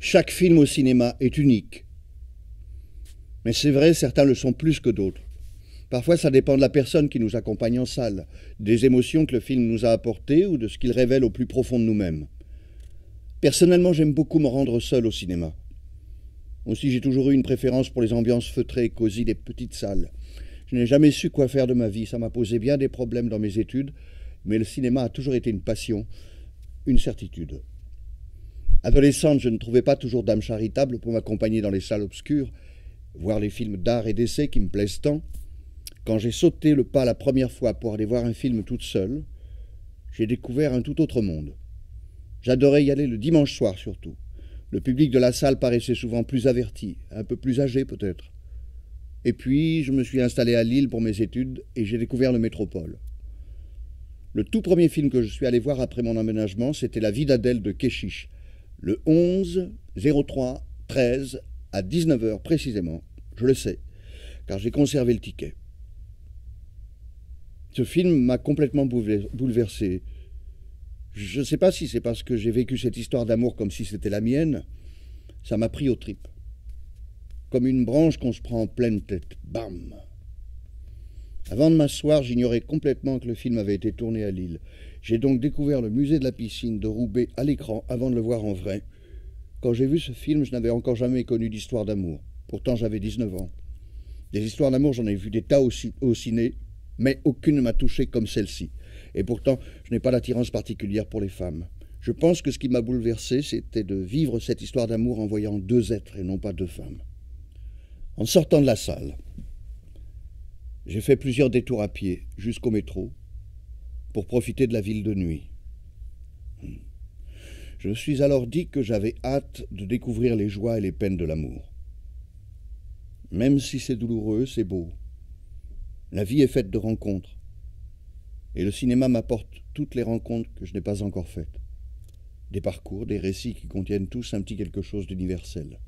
Chaque film au cinéma est unique. Mais c'est vrai, certains le sont plus que d'autres. Parfois, ça dépend de la personne qui nous accompagne en salle, des émotions que le film nous a apportées ou de ce qu'il révèle au plus profond de nous-mêmes. Personnellement, j'aime beaucoup me rendre seul au cinéma. Aussi, j'ai toujours eu une préférence pour les ambiances feutrées et cosy des petites salles. Je n'ai jamais su quoi faire de ma vie, ça m'a posé bien des problèmes dans mes études, mais le cinéma a toujours été une passion, une certitude. Adolescente, je ne trouvais pas toujours d'âme charitable pour m'accompagner dans les salles obscures, voir les films d'art et d'essai qui me plaisent tant. Quand j'ai sauté le pas la première fois pour aller voir un film toute seule, j'ai découvert un tout autre monde. J'adorais y aller le dimanche soir surtout. Le public de la salle paraissait souvent plus averti, un peu plus âgé peut-être. Et puis, je me suis installé à Lille pour mes études et j'ai découvert le Métropole. Le tout premier film que je suis allé voir après mon emménagement, c'était La vie d'Adèle de Keshish, le 11-03-13 à 19h précisément. Je le sais, car j'ai conservé le ticket. Ce film m'a complètement bouleversé. Je ne sais pas si c'est parce que j'ai vécu cette histoire d'amour comme si c'était la mienne. Ça m'a pris aux tripes. Comme une branche qu'on se prend en pleine tête. Bam! Avant de m'asseoir, j'ignorais complètement que le film avait été tourné à Lille. J'ai donc découvert le musée de la piscine de Roubaix à l'écran avant de le voir en vrai. Quand j'ai vu ce film, je n'avais encore jamais connu d'histoire d'amour. Pourtant, j'avais 19 ans. Des histoires d'amour, j'en ai vu des tas au ciné, mais aucune ne m'a touché comme celle-ci. Et pourtant, je n'ai pas d'attirance particulière pour les femmes. Je pense que ce qui m'a bouleversé, c'était de vivre cette histoire d'amour en voyant deux êtres et non pas deux femmes. En sortant de la salle, j'ai fait plusieurs détours à pied jusqu'au métro pour profiter de la ville de nuit. Je me suis alors dit que j'avais hâte de découvrir les joies et les peines de l'amour. Même si c'est douloureux, c'est beau. La vie est faite de rencontres. Et le cinéma m'apporte toutes les rencontres que je n'ai pas encore faites. Des parcours, des récits qui contiennent tous un petit quelque chose d'universel.